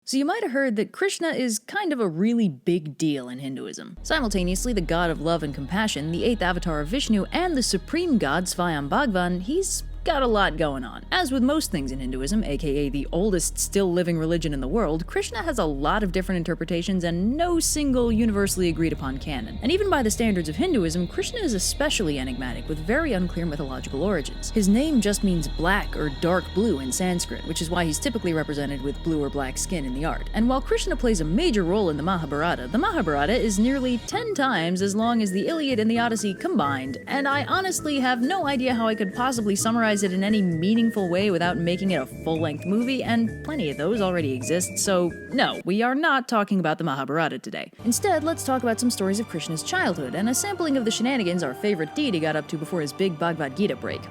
So you might have heard that Krishna is kind of a really big deal in Hinduism. Simultaneously the god of love and compassion, the 8th avatar of Vishnu, and the supreme god Svayam Bhagwan, he's got a lot going on. As with most things in Hinduism, aka the oldest still living religion in the world, Krishna has a lot of different interpretations and no single universally agreed upon canon. And even by the standards of Hinduism, Krishna is especially enigmatic with very unclear mythological origins. His name just means black or dark blue in Sanskrit, which is why he's typically represented with blue or black skin in the art. And while Krishna plays a major role in the Mahabharata is nearly 10 times as long as the Iliad and the Odyssey combined, and I honestly have no idea how I could possibly summarize it in any meaningful way without making it a full-length movie, and plenty of those already exist, so no, we are not talking about the Mahabharata today. Instead, let's talk about some stories of Krishna's childhood, and a sampling of the shenanigans our favorite deity got up to before his big Bhagavad Gita break.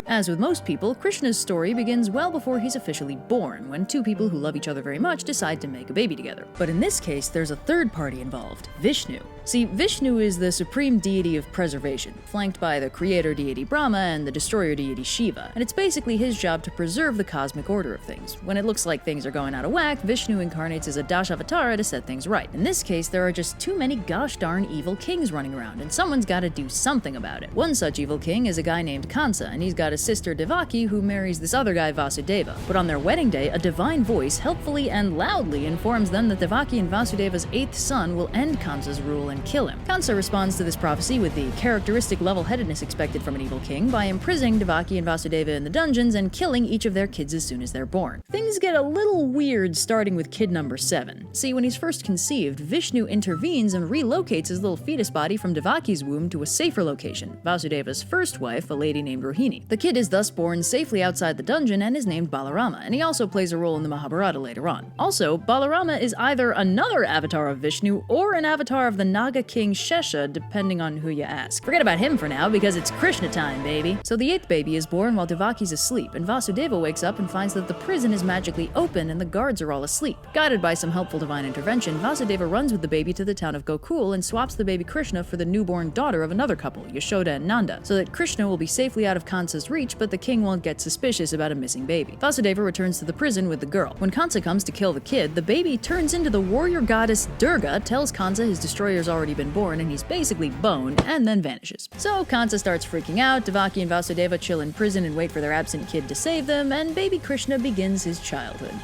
As with most people, Krishna's story begins well before he's officially born, when two people who love each other very much decide to make a baby together. But in this case, there's a third party involved, Vishnu. See, Vishnu is the supreme deity of preservation, flanked by the creator deity Brahma and the destroyer deity Shiva, and it's basically his job to preserve the cosmic order of things. When it looks like things are going out of whack, Vishnu incarnates as a Dashavatara to set things right. In this case, there are just too many gosh darn evil kings running around, and someone's gotta do something about it. One such evil king is a guy named Kansa, and he's got a sister Devaki who marries this other guy Vasudeva. But on their wedding day, a divine voice helpfully and loudly informs them that Devaki and Vasudeva's 8th son will end Kansa's rule and kill him. Kansa responds to this prophecy with the characteristic level-headedness expected from an evil king by imprisoning Devaki and Vasudeva in the dungeons and killing each of their kids as soon as they're born. Things get a little weird starting with kid number 7. See, when he's first conceived, Vishnu intervenes and relocates his little fetus body from Devaki's womb to a safer location, Vasudeva's first wife, a lady named Rohini. The kid is thus born safely outside the dungeon and is named Balarama, and he also plays a role in the Mahabharata later on. Also, Balarama is either another avatar of Vishnu or an avatar of the Naga king Shesha, depending on who you ask. Forget about him for now, because it's Krishna time, baby. So the 8th baby is born while Devaki's asleep, and Vasudeva wakes up and finds that the prison is magically open and the guards are all asleep. Guided by some helpful divine intervention, Vasudeva runs with the baby to the town of Gokul and swaps the baby Krishna for the newborn daughter of another couple, Yashoda and Nanda, so that Krishna will be safely out of Kansa's reach, but the king won't get suspicious about a missing baby. Vasudeva returns to the prison with the girl. When Kansa comes to kill the kid, the baby turns into the warrior goddess Durga, tells Kansa his destroyer's already been born and he's basically boned, and then vanishes. So Kansa starts freaking out, Devaki and Vasudeva chill in prison and wait for their absent kid to save them, and baby Krishna begins his childhood.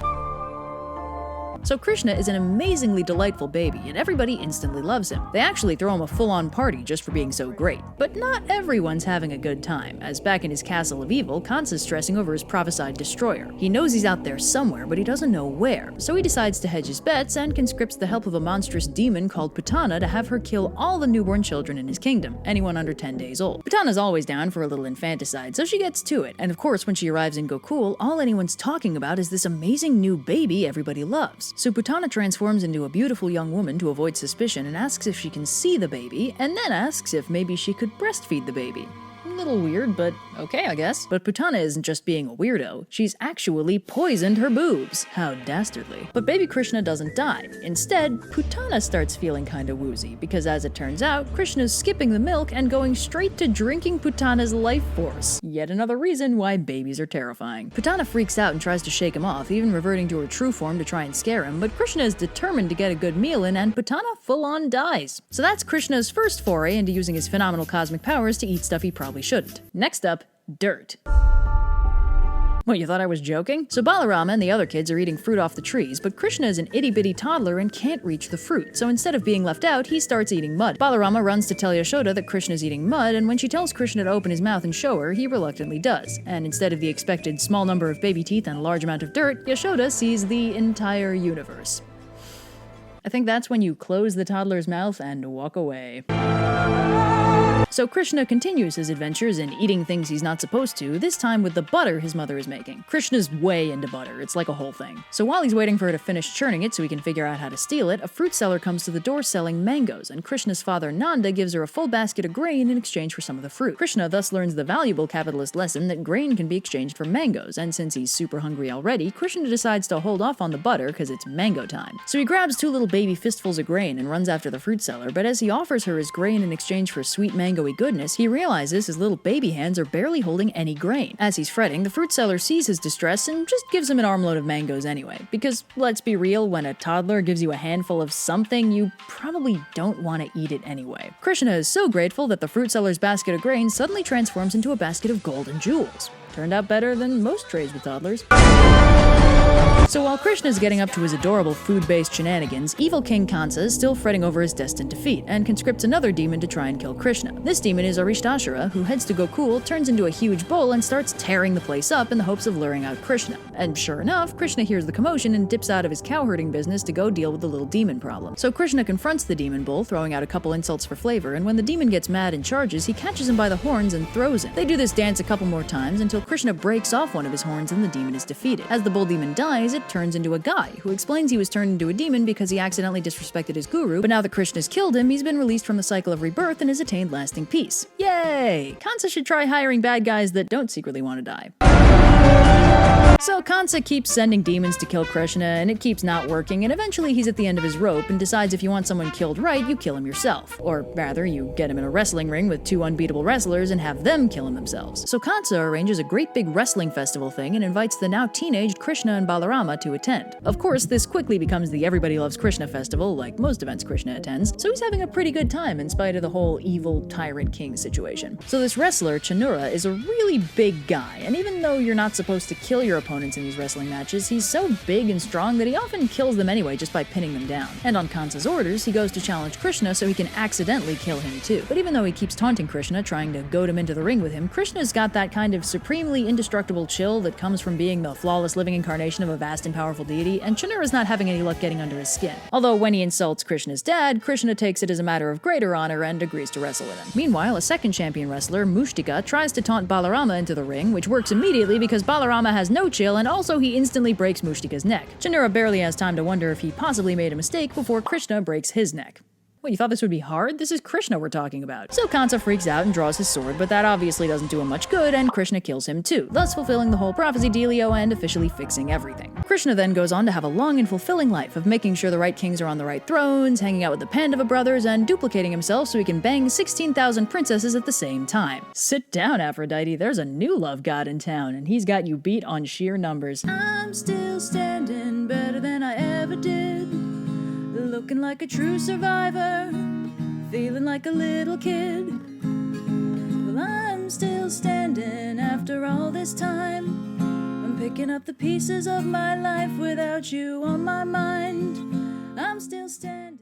So Krishna is an amazingly delightful baby, and everybody instantly loves him. They actually throw him a full-on party just for being so great. But not everyone's having a good time, as back in his castle of evil, Kansa's stressing over his prophesied destroyer. He knows he's out there somewhere, but he doesn't know where. So he decides to hedge his bets and conscripts the help of a monstrous demon called Putana to have her kill all the newborn children in his kingdom, anyone under 10 days old. Putana's always down for a little infanticide, so she gets to it. And of course, when she arrives in Gokul, all anyone's talking about is this amazing new baby everybody loves. So Putana transforms into a beautiful young woman to avoid suspicion and asks if she can see the baby, and then asks if maybe she could breastfeed the baby. A little weird, but okay, I guess. But Putana isn't just being a weirdo. She's actually poisoned her boobs. How dastardly. But baby Krishna doesn't die. Instead, Putana starts feeling kinda woozy, because as it turns out, Krishna's skipping the milk and going straight to drinking Putana's life force. Yet another reason why babies are terrifying. Putana freaks out and tries to shake him off, even reverting to her true form to try and scare him, but Krishna is determined to get a good meal in, and Putana full-on dies. So that's Krishna's first foray into using his phenomenal cosmic powers to eat stuff he probably shouldn't. Next up, dirt. What, you thought I was joking? So Balarama and the other kids are eating fruit off the trees, but Krishna is an itty-bitty toddler and can't reach the fruit. So instead of being left out, he starts eating mud. Balarama runs to tell Yashoda that Krishna's eating mud, and when she tells Krishna to open his mouth and show her, he reluctantly does. And instead of the expected small number of baby teeth and a large amount of dirt, Yashoda sees the entire universe. I think that's when you close the toddler's mouth and walk away. So Krishna continues his adventures in eating things he's not supposed to, this time with the butter his mother is making. Krishna's way into butter, it's like a whole thing. So while he's waiting for her to finish churning it so he can figure out how to steal it, a fruit seller comes to the door selling mangoes, and Krishna's father Nanda gives her a full basket of grain in exchange for some of the fruit. Krishna thus learns the valuable capitalist lesson that grain can be exchanged for mangoes, and since he's super hungry already, Krishna decides to hold off on the butter because it's mango time. So he grabs two little baby fistfuls of grain and runs after the fruit seller, but as he offers her his grain in exchange for sweet mango mango-y goodness, he realizes his little baby hands are barely holding any grain. As he's fretting, the fruit seller sees his distress and just gives him an armload of mangoes anyway. Because, let's be real, when a toddler gives you a handful of something, you probably don't want to eat it anyway. Krishna is so grateful that the fruit seller's basket of grain suddenly transforms into a basket of gold and jewels. Turned out better than most trays with toddlers. So while Krishna's getting up to his adorable food-based shenanigans, evil King Kansa is still fretting over his destined defeat, and conscripts another demon to try and kill Krishna. This demon is Arishtashara, who heads to Gokul, turns into a huge bull, and starts tearing the place up in the hopes of luring out Krishna. And sure enough, Krishna hears the commotion and dips out of his cow-herding business to go deal with the little demon problem. So Krishna confronts the demon bull, throwing out a couple insults for flavor, and when the demon gets mad and charges, he catches him by the horns and throws him. They do this dance a couple more times until Krishna breaks off one of his horns and the demon is defeated. As the bull demon dies, it turns into a guy, who explains he was turned into a demon because he accidentally disrespected his guru, but now that Krishna's killed him, he's been released from the cycle of rebirth and has attained lasting peace. Yay! Kansa should try hiring bad guys that don't secretly want to die. So Kansa keeps sending demons to kill Krishna, and it keeps not working, and eventually he's at the end of his rope and decides if you want someone killed right, you kill him yourself. Or rather, you get him in a wrestling ring with two unbeatable wrestlers and have them kill him themselves. So Kansa arranges a great big wrestling festival thing and invites the now teenaged Krishna and Balarama to attend. Of course, this quickly becomes the Everybody Loves Krishna festival, like most events Krishna attends, so he's having a pretty good time in spite of the whole evil tyrant king situation. So this wrestler, Chanura, is a really big guy, and even though you're not supposed to kill your opponents in these wrestling matches, he's so big and strong that he often kills them anyway just by pinning them down. And on Kansa's orders, he goes to challenge Krishna so he can accidentally kill him too. But even though he keeps taunting Krishna, trying to goad him into the ring with him, Krishna's got that kind of supremely indestructible chill that comes from being the flawless living incarnation of a vast and powerful deity, and Chanura's not having any luck getting under his skin. Although when he insults Krishna's dad, Krishna takes it as a matter of greater honor and agrees to wrestle with him. Meanwhile, a second champion wrestler, Mushtika, tries to taunt Balarama into the ring, which works immediately because Balarama has no chill, and also he instantly breaks Mushtika's neck. Chanura barely has time to wonder if he possibly made a mistake before Krishna breaks his neck. Wait, you thought this would be hard? This is Krishna we're talking about. So Kansa freaks out and draws his sword, but that obviously doesn't do him much good, and Krishna kills him too, thus fulfilling the whole prophecy dealio and officially fixing everything. Krishna then goes on to have a long and fulfilling life of making sure the right kings are on the right thrones, hanging out with the Pandava brothers, and duplicating himself so he can bang 16,000 princesses at the same time. Sit down, Aphrodite, there's a new love god in town, and he's got you beat on sheer numbers. I'm still standing better than I ever did. Looking like a true survivor, feeling like a little kid. Well, I'm still standing after all this time. I'm picking up the pieces of my life without you on my mind. I'm still standing.